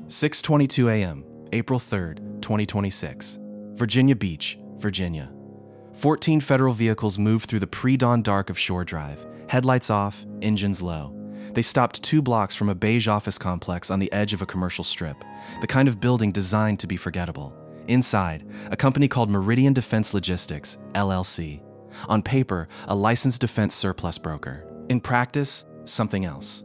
6:22 a.m., April 3rd, 2026. Virginia Beach, Virginia. 14 federal vehicles moved through the pre-dawn dark of Shore Drive, headlights off, engines low. They stopped 2 blocks from a beige office complex on the edge of a commercial strip, the kind of building designed to be forgettable. Inside, a company called Meridian Defense Logistics, LLC. On paper, a licensed defense surplus broker. In practice, something else.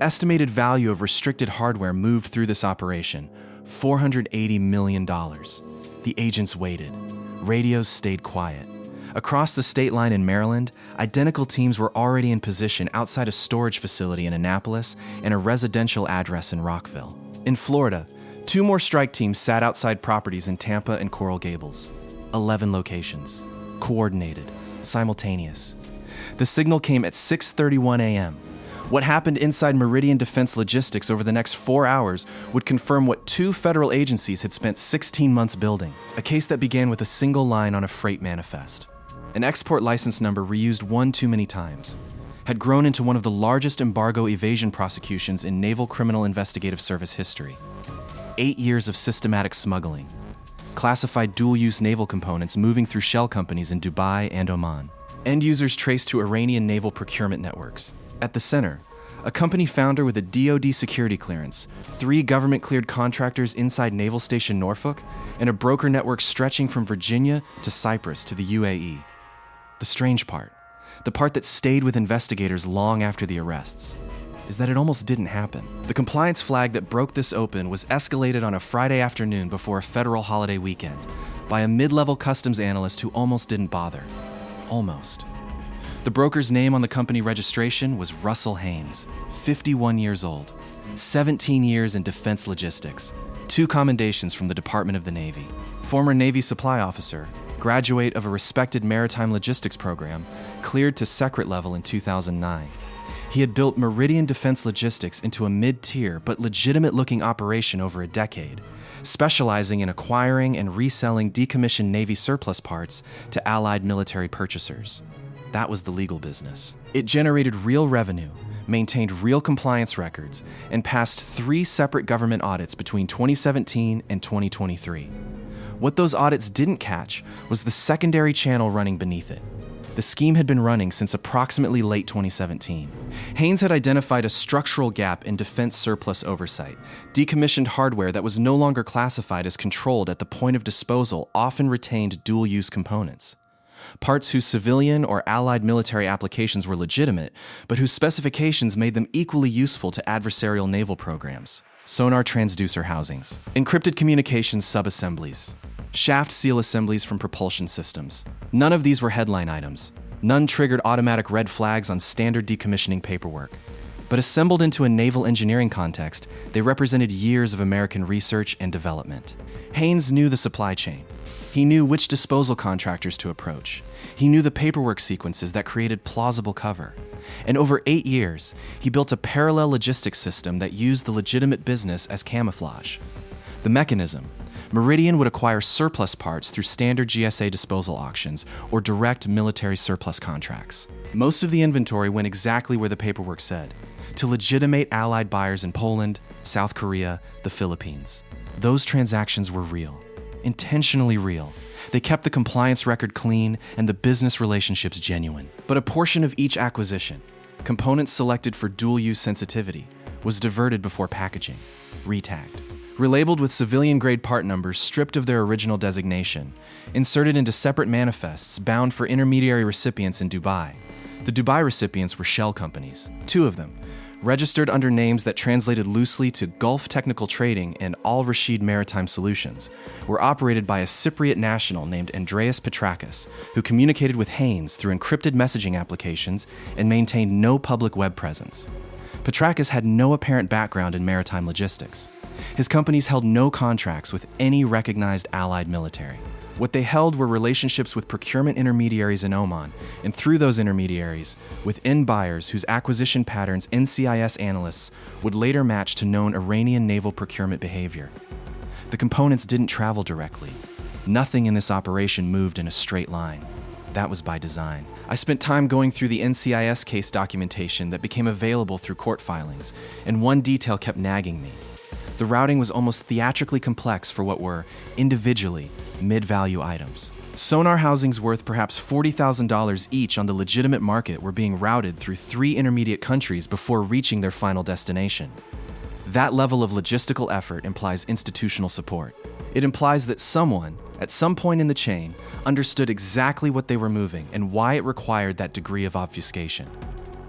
Estimated value of restricted hardware moved through this operation, $480 million. The agents waited. Radios stayed quiet. Across the state line in Maryland, identical teams were already in position outside a storage facility in Annapolis and a residential address in Rockville. In Florida, 2 more strike teams sat outside properties in Tampa and Coral Gables. 11 locations. Coordinated. Simultaneous. The signal came at 6:31 a.m. What happened inside Meridian Defense Logistics over the next 4 hours would confirm what 2 federal agencies had spent 16 months building, a case that began with a single line on a freight manifest. An export license number reused one too many times, had grown into one of the largest embargo evasion prosecutions in Naval Criminal Investigative Service history. 8 years of systematic smuggling, classified dual-use naval components moving through shell companies in Dubai and Oman, end users traced to Iranian naval procurement networks. At the center, a company founder with a DoD security clearance, 3 government-cleared contractors inside Naval Station Norfolk, and a broker network stretching from Virginia to Cyprus to the UAE. The strange part, the part that stayed with investigators long after the arrests, is that it almost didn't happen. The compliance flag that broke this open was escalated on a Friday afternoon before a federal holiday weekend by a mid-level customs analyst who almost didn't bother. Almost. The broker's name on the company registration was Russell Haynes, 51 years old, 17 years in defense logistics, 2 commendations from the Department of the Navy, former Navy supply officer, graduate of a respected maritime logistics program, cleared to secret level in 2009. He had built Meridian Defense Logistics into a mid-tier but legitimate-looking operation over a decade, specializing in acquiring and reselling decommissioned Navy surplus parts to allied military purchasers. That was the legal business. It generated real revenue, maintained real compliance records, and passed 3 separate government audits between 2017 and 2023. What those audits didn't catch was the secondary channel running beneath it. The scheme had been running since approximately late 2017. Haynes had identified a structural gap in defense surplus oversight. Decommissioned hardware that was no longer classified as controlled at the point of disposal often retained dual-use components. Parts whose civilian or allied military applications were legitimate, but whose specifications made them equally useful to adversarial naval programs. Sonar transducer housings, encrypted communications subassemblies, shaft seal assemblies from propulsion systems. None of these were headline items. None triggered automatic red flags on standard decommissioning paperwork. But assembled into a naval engineering context, they represented years of American research and development. Haynes knew the supply chain. He knew which disposal contractors to approach. He knew the paperwork sequences that created plausible cover. And over 8 years, he built a parallel logistics system that used the legitimate business as camouflage. The mechanism: Meridian would acquire surplus parts through standard GSA disposal auctions or direct military surplus contracts. Most of the inventory went exactly where the paperwork said, to legitimate allied buyers in Poland, South Korea, the Philippines. Those transactions were real. Intentionally real. They kept the compliance record clean and the business relationships genuine. But a portion of each acquisition, components selected for dual-use sensitivity, was diverted before packaging, retagged, relabeled with civilian-grade part numbers stripped of their original designation, inserted into separate manifests bound for intermediary recipients in Dubai. The Dubai recipients were shell companies, 2 of them, registered under names that translated loosely to Gulf Technical Trading and Al Rashid Maritime Solutions, were operated by a Cypriot national named Andreas Petrakis, who communicated with Haynes through encrypted messaging applications and maintained no public web presence. Petrakis had no apparent background in maritime logistics. His companies held no contracts with any recognized allied military. What they held were relationships with procurement intermediaries in Oman, and through those intermediaries, with end buyers whose acquisition patterns NCIS analysts would later match to known Iranian naval procurement behavior. The components didn't travel directly. Nothing in this operation moved in a straight line. That was by design. I spent time going through the NCIS case documentation that became available through court filings, and one detail kept nagging me. The routing was almost theatrically complex for what were, individually, mid-value items. Sonar housings worth perhaps $40,000 each on the legitimate market were being routed through 3 intermediate countries before reaching their final destination. That level of logistical effort implies institutional support. It implies that someone, at some point in the chain, understood exactly what they were moving and why it required that degree of obfuscation.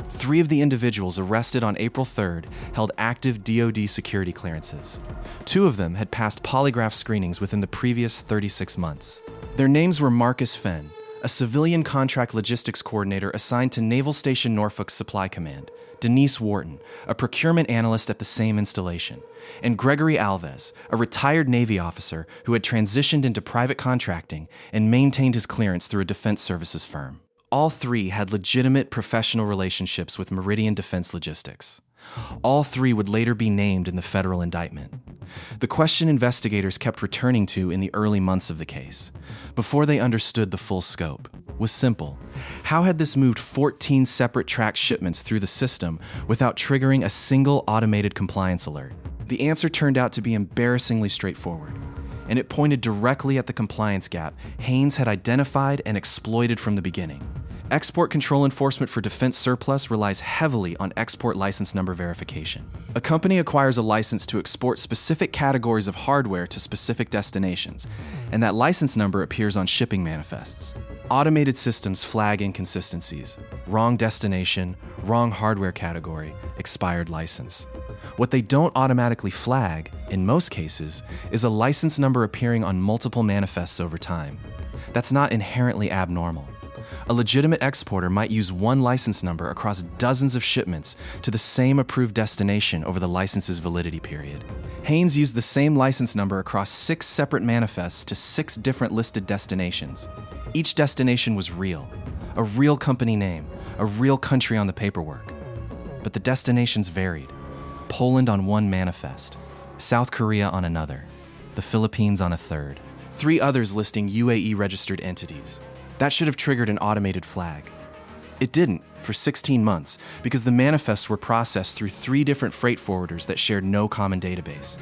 3 of the individuals arrested on April 3rd held active DoD security clearances. 2 of them had passed polygraph screenings within the previous 36 months. Their names were Marcus Fenn, a civilian contract logistics coordinator assigned to Naval Station Norfolk's Supply Command, Denise Wharton, a procurement analyst at the same installation, and Gregory Alves, a retired Navy officer who had transitioned into private contracting and maintained his clearance through a defense services firm. All 3 had legitimate professional relationships with Meridian Defense Logistics. All 3 would later be named in the federal indictment. The question investigators kept returning to in the early months of the case, before they understood the full scope, was simple. How had this moved 14 separate tracked shipments through the system without triggering a single automated compliance alert? The answer turned out to be embarrassingly straightforward, and it pointed directly at the compliance gap Haynes had identified and exploited from the beginning. Export control enforcement for defense surplus relies heavily on export license number verification. A company acquires a license to export specific categories of hardware to specific destinations, and that license number appears on shipping manifests. Automated systems flag inconsistencies: wrong destination, wrong hardware category, expired license. What they don't automatically flag, in most cases, is a license number appearing on multiple manifests over time. That's not inherently abnormal. A legitimate exporter might use one license number across dozens of shipments to the same approved destination over the license's validity period. Haynes used the same license number across 6 separate manifests to 6 different listed destinations. Each destination was real, a real company name, a real country on the paperwork. But the destinations varied. Poland on one manifest, South Korea on another, the Philippines on a third, 3 others listing UAE-registered entities. That should have triggered an automated flag. It didn't for 16 months because the manifests were processed through 3 different freight forwarders that shared no common database.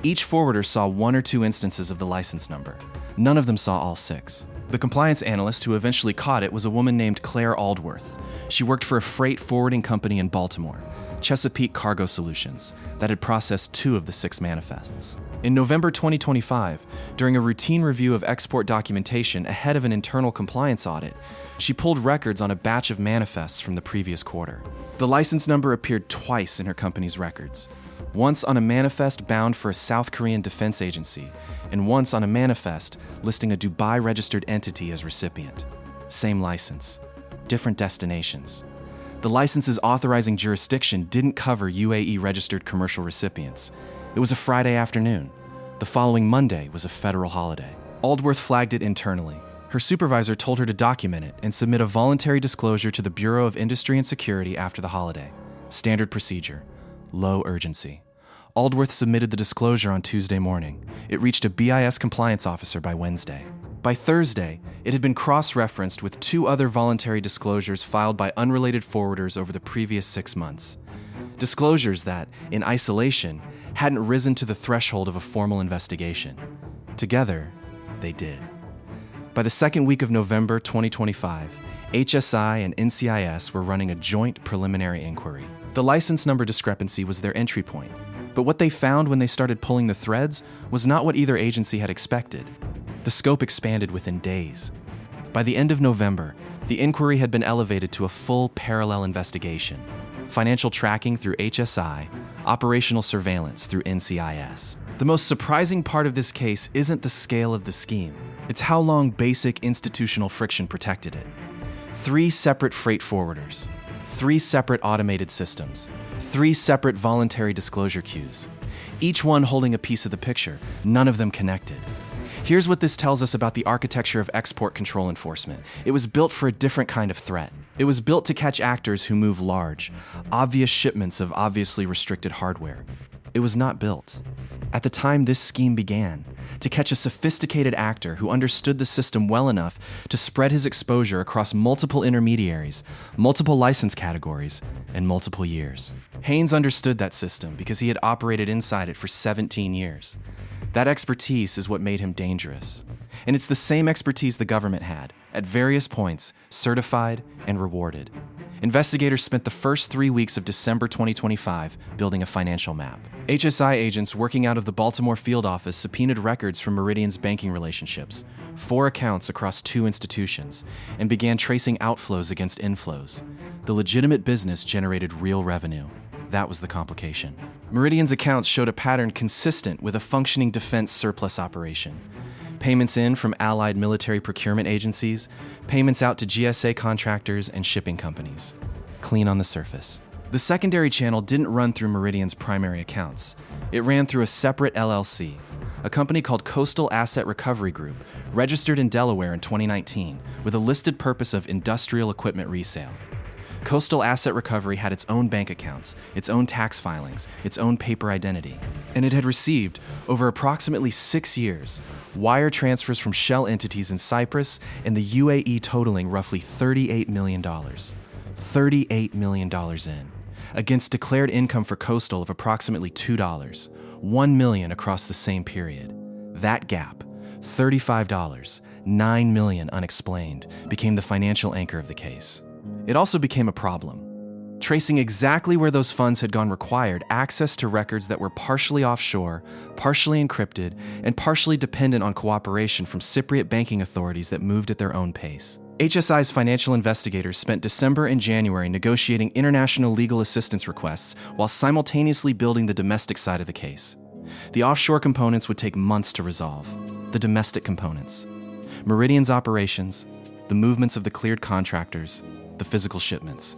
Each forwarder saw 1 or 2 instances of the license number. None of them saw all 6. The compliance analyst who eventually caught it was a woman named Claire Aldworth. She worked for a freight forwarding company in Baltimore, Chesapeake Cargo Solutions, that had processed 2 of the 6 manifests. In November 2025, during a routine review of export documentation ahead of an internal compliance audit, she pulled records on a batch of manifests from the previous quarter. The license number appeared twice in her company's records, once on a manifest bound for a South Korean defense agency, and once on a manifest listing a Dubai-registered entity as recipient. Same license, different destinations. The license's authorizing jurisdiction didn't cover UAE-registered commercial recipients. It was a Friday afternoon. The following Monday was a federal holiday. Aldworth flagged it internally. Her supervisor told her to document it and submit a voluntary disclosure to the Bureau of Industry and Security after the holiday. Standard procedure. Low urgency. Aldworth submitted the disclosure on Tuesday morning. It reached a BIS compliance officer by Wednesday. By Thursday, it had been cross-referenced with 2 other voluntary disclosures filed by unrelated forwarders over the previous 6 months. Disclosures that, in isolation, hadn't risen to the threshold of a formal investigation. Together, they did. By the second week of November 2025, HSI and NCIS were running a joint preliminary inquiry. The license number discrepancy was their entry point, but what they found when they started pulling the threads was not what either agency had expected. The scope expanded within days. By the end of November, the inquiry had been elevated to a full parallel investigation. Financial tracking through HSI, operational surveillance through NCIS. The most surprising part of this case isn't the scale of the scheme. It's how long basic institutional friction protected it. 3 separate freight forwarders, 3 separate automated systems, 3 separate voluntary disclosure queues. Each one holding a piece of the picture, none of them connected. Here's what this tells us about the architecture of export control enforcement. It was built for a different kind of threat. It was built to catch actors who move large, obvious shipments of obviously restricted hardware. It was not built. At the time this scheme began, to catch a sophisticated actor who understood the system well enough to spread his exposure across multiple intermediaries, multiple license categories, and multiple years. Haynes understood that system because he had operated inside it for 17 years. That expertise is what made him dangerous. And it's the same expertise the government had, at various points, certified and rewarded. Investigators spent the first 3 weeks of December 2025 building a financial map. HSI agents working out of the Baltimore field office subpoenaed records from Meridian's banking relationships, 4 accounts across 2 institutions, and began tracing outflows against inflows. The legitimate business generated real revenue. That was the complication. Meridian's accounts showed a pattern consistent with a functioning defense surplus operation. Payments in from allied military procurement agencies, payments out to GSA contractors and shipping companies. Clean on the surface. The secondary channel didn't run through Meridian's primary accounts. It ran through a separate LLC, a company called Coastal Asset Recovery Group, registered in Delaware in 2019 with a listed purpose of industrial equipment resale. Coastal Asset Recovery had its own bank accounts, its own tax filings, its own paper identity, and it had received, over approximately 6 years, wire transfers from shell entities in Cyprus and the UAE totaling roughly $38 million. $38 million in, against declared income for Coastal of approximately $2, $1 million across the same period. That gap, $35, $9 million unexplained, became the financial anchor of the case. It also became a problem. Tracing exactly where those funds had gone required access to records that were partially offshore, partially encrypted, and partially dependent on cooperation from Cypriot banking authorities that moved at their own pace. HSI's financial investigators spent December and January negotiating international legal assistance requests while simultaneously building the domestic side of the case. The offshore components would take months to resolve. The domestic components. Meridian's operations, the movements of the cleared contractors, the physical shipments.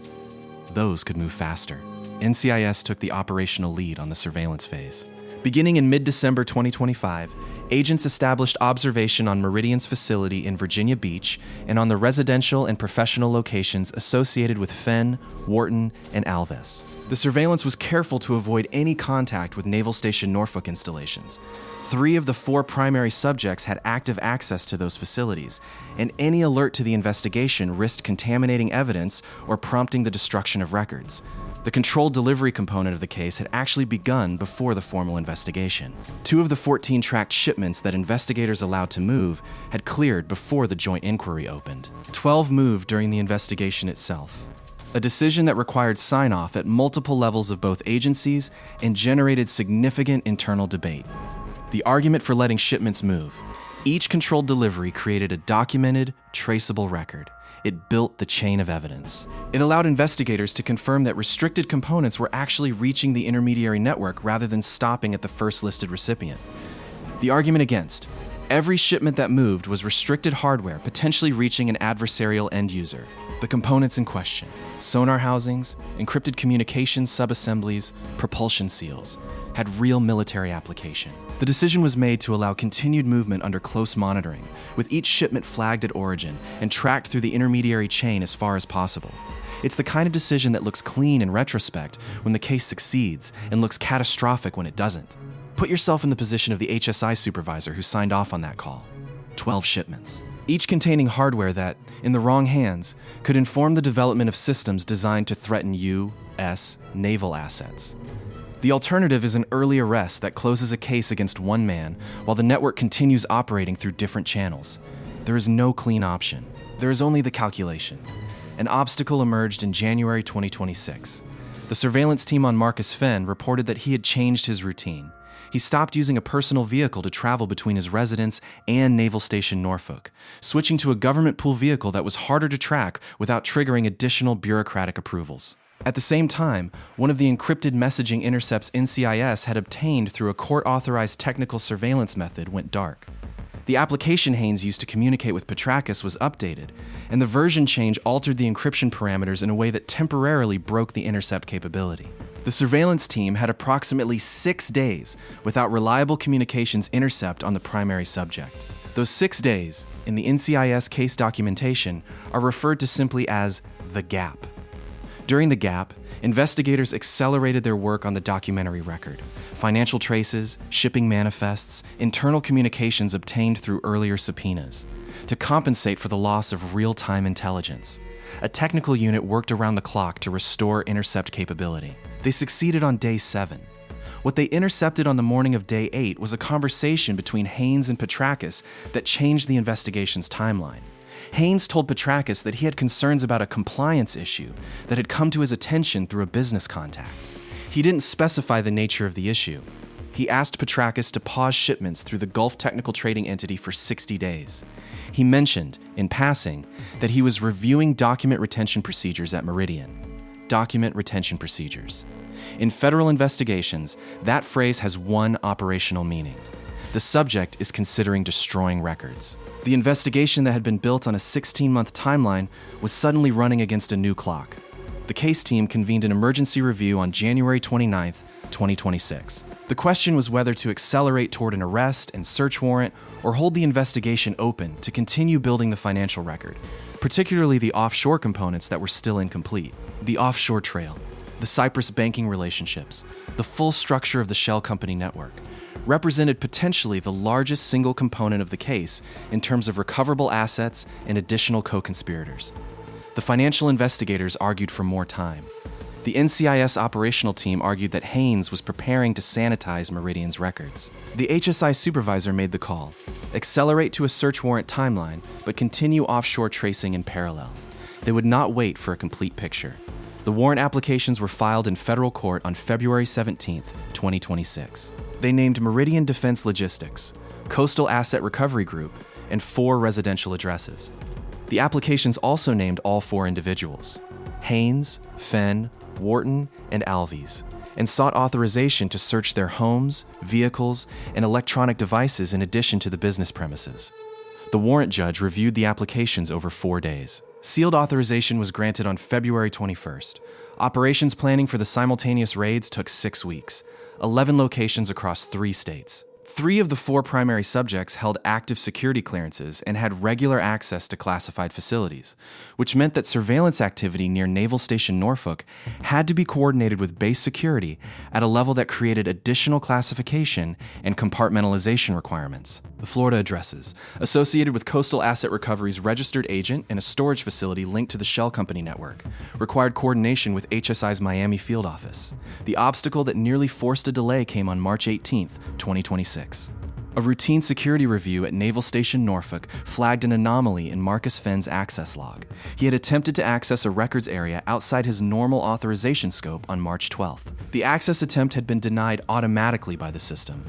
Those could move faster. NCIS took the operational lead on the surveillance phase. Beginning in mid-December 2025, agents established observation on Meridian's facility in Virginia Beach and on the residential and professional locations associated with Fenn, Wharton, and Alves. The surveillance was careful to avoid any contact with Naval Station Norfolk installations. 3 of the 4 primary subjects had active access to those facilities, and any alert to the investigation risked contaminating evidence or prompting the destruction of records. The controlled delivery component of the case had actually begun before the formal investigation. 2 of the 14 tracked shipments that investigators allowed to move had cleared before the joint inquiry opened. 12 moved during the investigation itself. A decision that required sign-off at multiple levels of both agencies and generated significant internal debate. The argument for letting shipments move. Each controlled delivery created a documented, traceable record. It built the chain of evidence. It allowed investigators to confirm that restricted components were actually reaching the intermediary network rather than stopping at the first listed recipient. The argument against. Every shipment that moved was restricted hardware potentially reaching an adversarial end user. The components in question: sonar housings, encrypted communications subassemblies, propulsion seals, had real military application. The decision was made to allow continued movement under close monitoring, with each shipment flagged at origin and tracked through the intermediary chain as far as possible. It's the kind of decision that looks clean in retrospect when the case succeeds and looks catastrophic when it doesn't. Put yourself in the position of the HSI supervisor who signed off on that call. 12 shipments, each containing hardware that, in the wrong hands, could inform the development of systems designed to threaten U.S. naval assets. The alternative is an early arrest that closes a case against one man while the network continues operating through different channels. There is no clean option. There is only the calculation. An obstacle emerged in January 2026. The surveillance team on Marcus Fenn reported that he had changed his routine. He stopped using a personal vehicle to travel between his residence and Naval Station Norfolk, switching to a government pool vehicle that was harder to track without triggering additional bureaucratic approvals. At the same time, one of the encrypted messaging intercepts NCIS had obtained through a court-authorized technical surveillance method went dark. The application Haynes used to communicate with Petrakis was updated, and the version change altered the encryption parameters in a way that temporarily broke the intercept capability. The surveillance team had approximately 6 days without reliable communications intercept on the primary subject. Those 6 days, in the NCIS case documentation, are referred to simply as the gap. During the gap, investigators accelerated their work on the documentary record, financial traces, shipping manifests, internal communications obtained through earlier subpoenas, to compensate for the loss of real-time intelligence. A technical unit worked around the clock to restore intercept capability. They succeeded on day 7. What they intercepted on the morning of day 8 was a conversation between Haynes and Petrakis that changed the investigation's timeline. Haynes told Petrakis that he had concerns about a compliance issue that had come to his attention through a business contact. He didn't specify the nature of the issue. He asked Petrakis to pause shipments through the Gulf Technical Trading Entity for 60 days. He mentioned, in passing, that he was reviewing document retention procedures at Meridian. Document retention procedures. In federal investigations, that phrase has one operational meaning. The subject is considering destroying records. The investigation that had been built on a 16-month timeline was suddenly running against a new clock. The case team convened an emergency review on January 29, 2026. The question was whether to accelerate toward an arrest and search warrant or hold the investigation open to continue building the financial record, particularly the offshore components that were still incomplete. The offshore trail, the Cyprus banking relationships, the full structure of the shell company network, represented potentially the largest single component of the case in terms of recoverable assets and additional co-conspirators. The financial investigators argued for more time. The NCIS operational team argued that Haynes was preparing to sanitize Meridian's records. The HSI supervisor made the call: accelerate to a search warrant timeline, but continue offshore tracing in parallel. They would not wait for a complete picture. The warrant applications were filed in federal court on February 17, 2026. They named Meridian Defense Logistics, Coastal Asset Recovery Group, and 4 residential addresses. The applications also named all 4 individuals: Haynes, Fenn, Wharton, and Alves, and sought authorization to search their homes, vehicles, and electronic devices in addition to the business premises. The warrant judge reviewed the applications over 4 days. Sealed authorization was granted on February 21st. Operations planning for the simultaneous raids took 6 weeks, 11 locations across 3 states. 3 of the 4 primary subjects held active security clearances and had regular access to classified facilities, which meant that surveillance activity near Naval Station Norfolk had to be coordinated with base security at a level that created additional classification and compartmentalization requirements. The Florida addresses, associated with Coastal Asset Recovery's registered agent and a storage facility linked to the shell company network, required coordination with HSI's Miami field office. The obstacle that nearly forced a delay came on March 18, 2026. A routine security review at Naval Station Norfolk flagged an anomaly in Marcus Fenn's access log. He had attempted to access a records area outside his normal authorization scope on March 12th. The access attempt had been denied automatically by the system,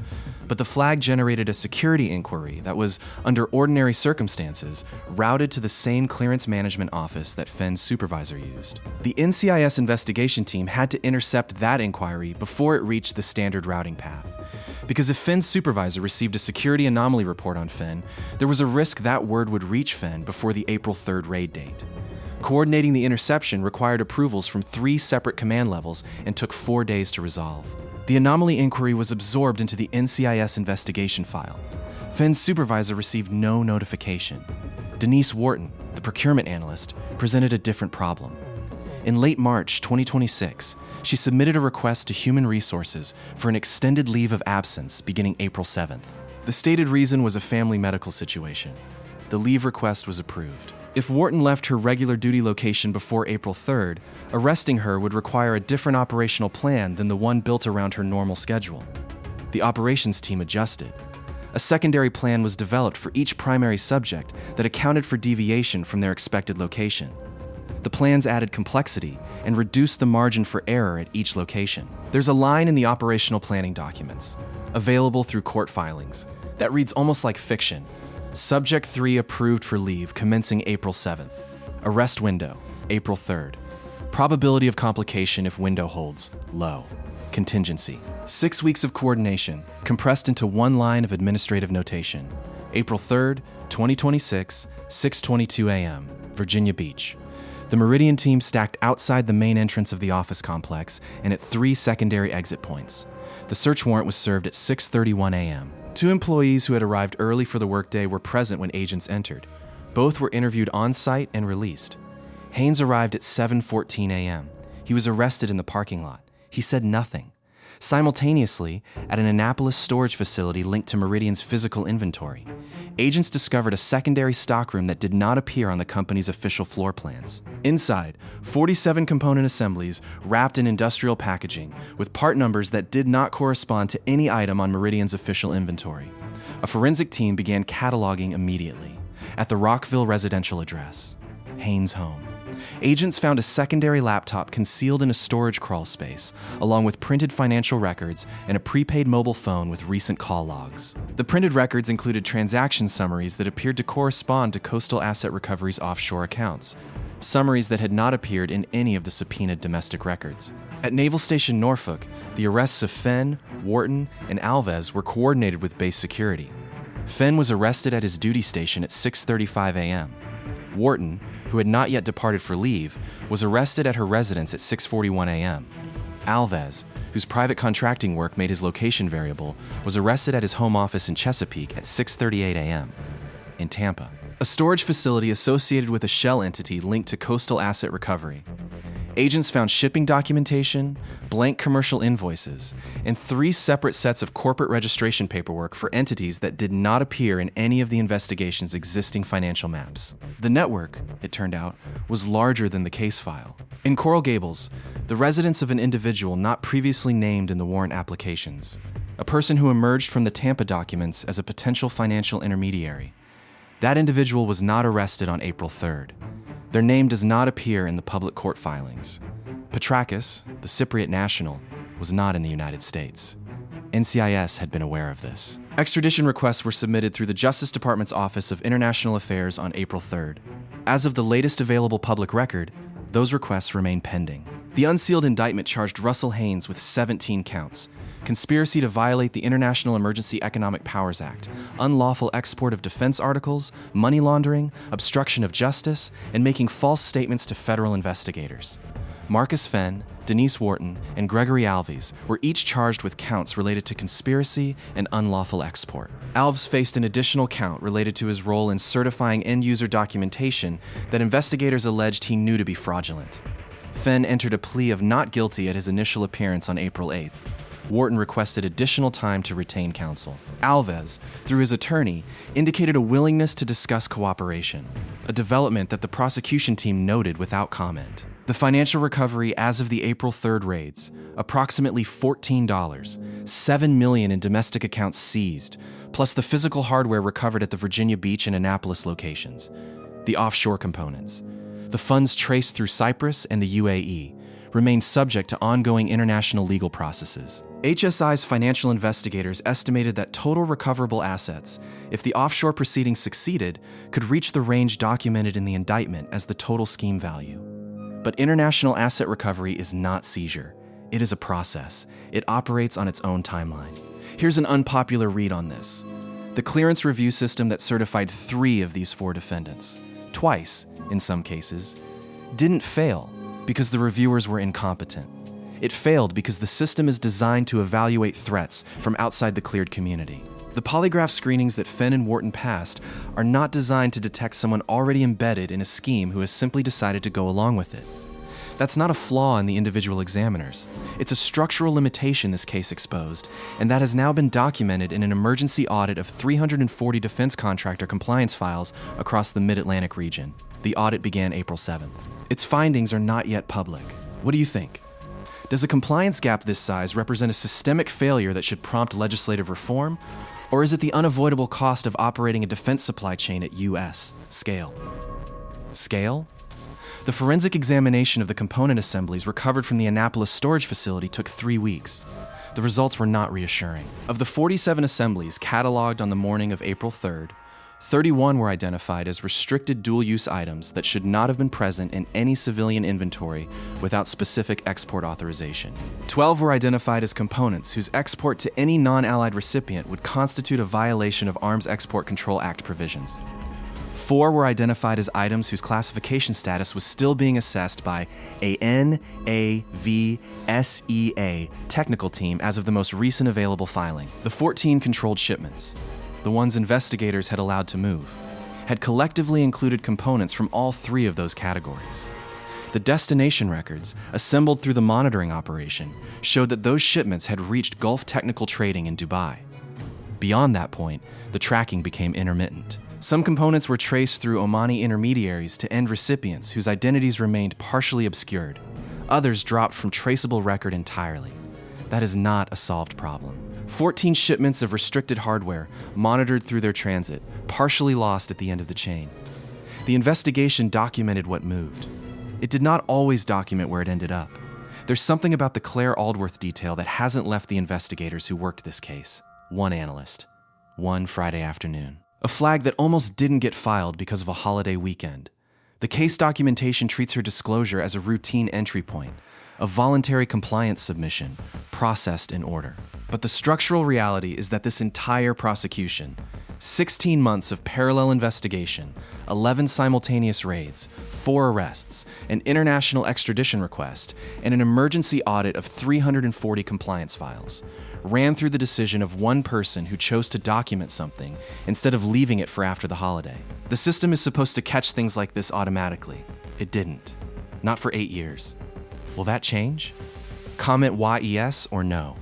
but the flag generated a security inquiry that was, under ordinary circumstances, routed to the same clearance management office that Fenn's supervisor used. The NCIS investigation team had to intercept that inquiry before it reached the standard routing path. Because if Fenn's supervisor received a security anomaly report on Fenn, there was a risk that word would reach Fenn before the April 3rd raid date. Coordinating the interception required approvals from 3 separate command levels and took 4 days to resolve. The anomaly inquiry was absorbed into the NCIS investigation file. Fenn's supervisor received no notification. Denise Wharton, the procurement analyst, presented a different problem. In late March 2026, she submitted a request to Human Resources for an extended leave of absence beginning April 7th. The stated reason was a family medical situation. The leave request was approved. If Wharton left her regular duty location before April 3rd, arresting her would require a different operational plan than the one built around her normal schedule. The operations team adjusted. A secondary plan was developed for each primary subject that accounted for deviation from their expected location. The plans added complexity and reduced the margin for error at each location. There's a line in the operational planning documents, available through court filings, that reads almost like fiction. Subject 3 approved for leave commencing April 7th. Arrest window, April 3rd. Probability of complication if window holds, low. Contingency. 6 weeks of coordination, compressed into one line of administrative notation. April 3rd, 2026, 6:22 a.m., Virginia Beach. The Meridian team stacked outside the main entrance of the office complex and at 3 secondary exit points. The search warrant was served at 6:31 a.m. 2 employees who had arrived early for the workday were present when agents entered. Both were interviewed on-site and released. Haynes arrived at 7:14 a.m. He was arrested in the parking lot. He said nothing. Simultaneously, at an Annapolis storage facility linked to Meridian's physical inventory, agents discovered a secondary stockroom that did not appear on the company's official floor plans. Inside, 47 component assemblies wrapped in industrial packaging with part numbers that did not correspond to any item on Meridian's official inventory. A forensic team began cataloging immediately. At the Rockville residential address, Haynes' home, agents found a secondary laptop concealed in a storage crawl space, along with printed financial records and a prepaid mobile phone with recent call logs. The printed records included transaction summaries that appeared to correspond to Coastal Asset Recovery's offshore accounts, summaries that had not appeared in any of the subpoenaed domestic records. At Naval Station Norfolk, the arrests of Fenn, Wharton, and Alves were coordinated with base security. Fenn was arrested at his duty station at 6:35 a.m. Wharton, who had not yet departed for leave, was arrested at her residence at 6:41 a.m. Alves, whose private contracting work made his location variable, was arrested at his home office in Chesapeake at 6:38 a.m. In Tampa, a storage facility associated with a shell entity linked to Coastal Asset Recovery. Agents found shipping documentation, blank commercial invoices, and 3 separate sets of corporate registration paperwork for entities that did not appear in any of the investigation's existing financial maps. The network, it turned out, was larger than the case file. In Coral Gables, the residence of an individual not previously named in the warrant applications, a person who emerged from the Tampa documents as a potential financial intermediary. That individual was not arrested on April 3rd. Their name does not appear in the public court filings. Petrakis, the Cypriot national, was not in the United States. NCIS had been aware of this. Extradition requests were submitted through the Justice Department's Office of International Affairs on April 3rd. As of the latest available public record, those requests remain pending. The unsealed indictment charged Russell Haynes with 17 counts: conspiracy to violate the International Emergency Economic Powers Act, unlawful export of defense articles, money laundering, obstruction of justice, and making false statements to federal investigators. Marcus Fenn, Denise Wharton, and Gregory Alves were each charged with counts related to conspiracy and unlawful export. Alves faced an additional count related to his role in certifying end-user documentation that investigators alleged he knew to be fraudulent. Fenn entered a plea of not guilty at his initial appearance on April 8th. Wharton requested additional time to retain counsel. Alves, through his attorney, indicated a willingness to discuss cooperation, a development that the prosecution team noted without comment. The financial recovery as of the April 3rd raids, approximately $14, $7 million in domestic accounts seized, plus the physical hardware recovered at the Virginia Beach and Annapolis locations, the offshore components, the funds traced through Cyprus and the UAE, remain subject to ongoing international legal processes. HSI's financial investigators estimated that total recoverable assets, if the offshore proceedings succeeded, could reach the range documented in the indictment as the total scheme value. But international asset recovery is not seizure. It is a process. It operates on its own timeline. Here's an unpopular read on this. The clearance review system that certified 3 of these 4 defendants, twice in some cases, didn't fail because the reviewers were incompetent. It failed because the system is designed to evaluate threats from outside the cleared community. The polygraph screenings that Fenn and Wharton passed are not designed to detect someone already embedded in a scheme who has simply decided to go along with it. That's not a flaw in the individual examiners. It's a structural limitation this case exposed, and that has now been documented in an emergency audit of 340 defense contractor compliance files across the Mid-Atlantic region. The audit began April 7th. Its findings are not yet public. What do you think? Does a compliance gap this size represent a systemic failure that should prompt legislative reform? Or is it the unavoidable cost of operating a defense supply chain at U.S. scale? Scale? The forensic examination of the component assemblies recovered from the Annapolis storage facility took 3 weeks. The results were not reassuring. Of the 47 assemblies cataloged on the morning of April 3rd, 31 were identified as restricted dual-use items that should not have been present in any civilian inventory without specific export authorization. 12 were identified as components whose export to any non-allied recipient would constitute a violation of Arms Export Control Act provisions. 4 were identified as items whose classification status was still being assessed by a NAVSEA technical team as of the most recent available filing. The 14 controlled shipments, the ones investigators had allowed to move, had collectively included components from all 3 of those categories. The destination records, assembled through the monitoring operation, showed that those shipments had reached Gulf Technical Trading in Dubai. Beyond that point, the tracking became intermittent. Some components were traced through Omani intermediaries to end recipients whose identities remained partially obscured. Others dropped from traceable record entirely. That is not a solved problem. 14 shipments of restricted hardware, monitored through their transit, partially lost at the end of the chain. The investigation documented what moved. It did not always document where it ended up. There's something about the Claire Aldworth detail that hasn't left the investigators who worked this case. One analyst. One Friday afternoon. A flag that almost didn't get filed because of a holiday weekend. The case documentation treats her disclosure as a routine entry point, a voluntary compliance submission, processed in order. But the structural reality is that this entire prosecution, 16 months of parallel investigation, 11 simultaneous raids, 4 arrests, an international extradition request, and an emergency audit of 340 compliance files, ran through the decision of one person who chose to document something instead of leaving it for after the holiday. The system is supposed to catch things like this automatically. It didn't. Not for 8 years. Will that change? Comment yes or no.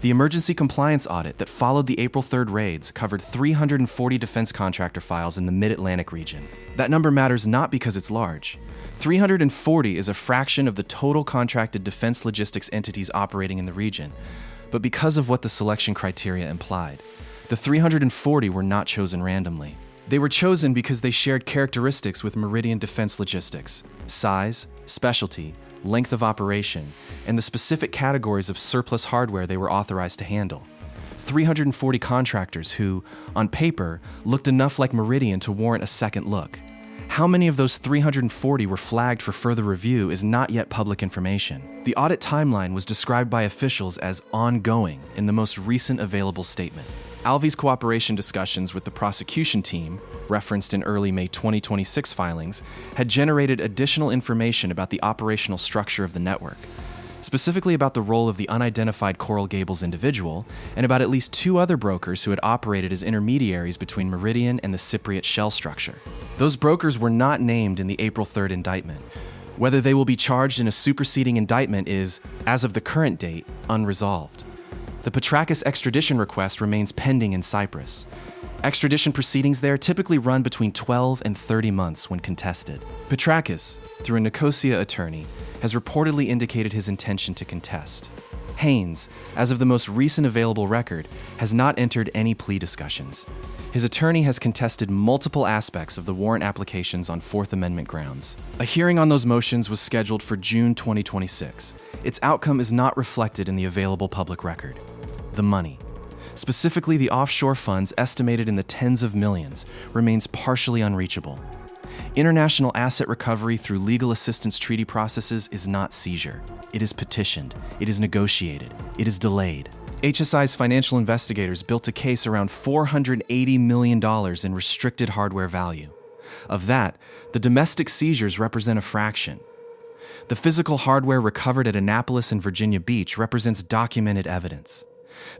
The emergency compliance audit that followed the April 3rd raids covered 340 defense contractor files in the Mid-Atlantic region. That number matters not because it's large. 340 is a fraction of the total contracted defense logistics entities operating in the region, but because of what the selection criteria implied. The 340 were not chosen randomly. They were chosen because they shared characteristics with Meridian Defense Logistics: size, specialty, length of operation, and the specific categories of surplus hardware they were authorized to handle. 340 contractors who, on paper, looked enough like Meridian to warrant a second look. How many of those 340 were flagged for further review is not yet public information. The audit timeline was described by officials as ongoing in the most recent available statement. Alvy's cooperation discussions with the prosecution team, referenced in early May 2026 filings, had generated additional information about the operational structure of the network, specifically about the role of the unidentified Coral Gables individual, and about at least 2 other brokers who had operated as intermediaries between Meridian and the Cypriot shell structure. Those brokers were not named in the April 3rd indictment. Whether they will be charged in a superseding indictment is, as of the current date, unresolved. The Petrakis extradition request remains pending in Cyprus. Extradition proceedings there typically run between 12 and 30 months when contested. Petrakis, through a Nicosia attorney, has reportedly indicated his intention to contest. Haynes, as of the most recent available record, has not entered any plea discussions. His attorney has contested multiple aspects of the warrant applications on Fourth Amendment grounds. A hearing on those motions was scheduled for June 2026. Its outcome is not reflected in the available public record. The money, specifically the offshore funds estimated in the tens of millions, remains partially unreachable. International asset recovery through legal assistance treaty processes is not seizure. It is petitioned, it is negotiated, it is delayed. HSI's financial investigators built a case around $480 million in restricted hardware value. Of that, the domestic seizures represent a fraction. The physical hardware recovered at Annapolis and Virginia Beach represents documented evidence.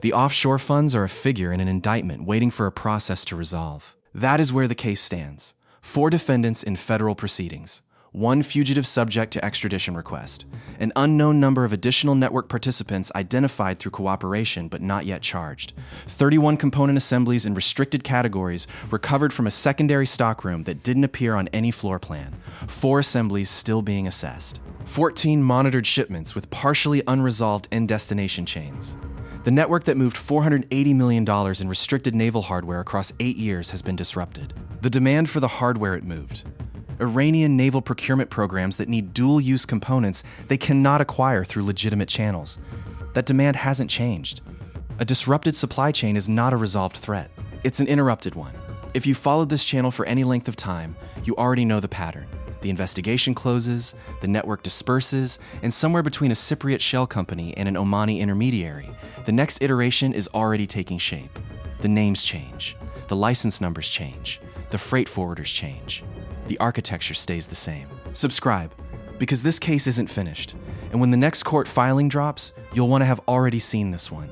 The offshore funds are a figure in an indictment waiting for a process to resolve. That is where the case stands. 4 defendants in federal proceedings. 1 fugitive subject to extradition request. An unknown number of additional network participants identified through cooperation but not yet charged. 31 component assemblies in restricted categories recovered from a secondary stockroom that didn't appear on any floor plan. 4 assemblies still being assessed. 14 monitored shipments with partially unresolved end-destination chains. The network that moved $480 million in restricted naval hardware across 8 years has been disrupted. The demand for the hardware it moved. Iranian naval procurement programs that need dual-use components they cannot acquire through legitimate channels. That demand hasn't changed. A disrupted supply chain is not a resolved threat. It's an interrupted one. If you followed this channel for any length of time, you already know the pattern. The investigation closes, the network disperses, and somewhere between a Cypriot shell company and an Omani intermediary, the next iteration is already taking shape. The names change. The license numbers change. The freight forwarders change. The architecture stays the same. Subscribe, because this case isn't finished, and when the next court filing drops, you'll want to have already seen this one.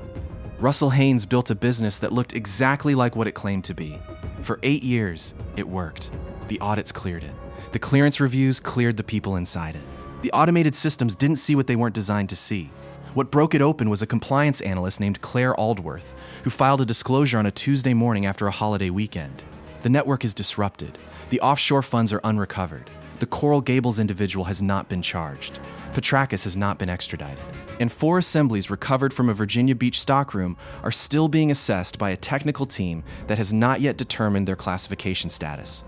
Russell Haynes built a business that looked exactly like what it claimed to be. For 8 years, it worked. The audits cleared it. The clearance reviews cleared the people inside it. The automated systems didn't see what they weren't designed to see. What broke it open was a compliance analyst named Claire Aldworth, who filed a disclosure on a Tuesday morning after a holiday weekend. The network is disrupted. The offshore funds are unrecovered. The Coral Gables individual has not been charged. Petrakis has not been extradited. And 4 assemblies recovered from a Virginia Beach stockroom are still being assessed by a technical team that has not yet determined their classification status.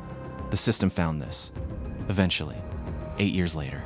The system found this. Eventually, 8 years later.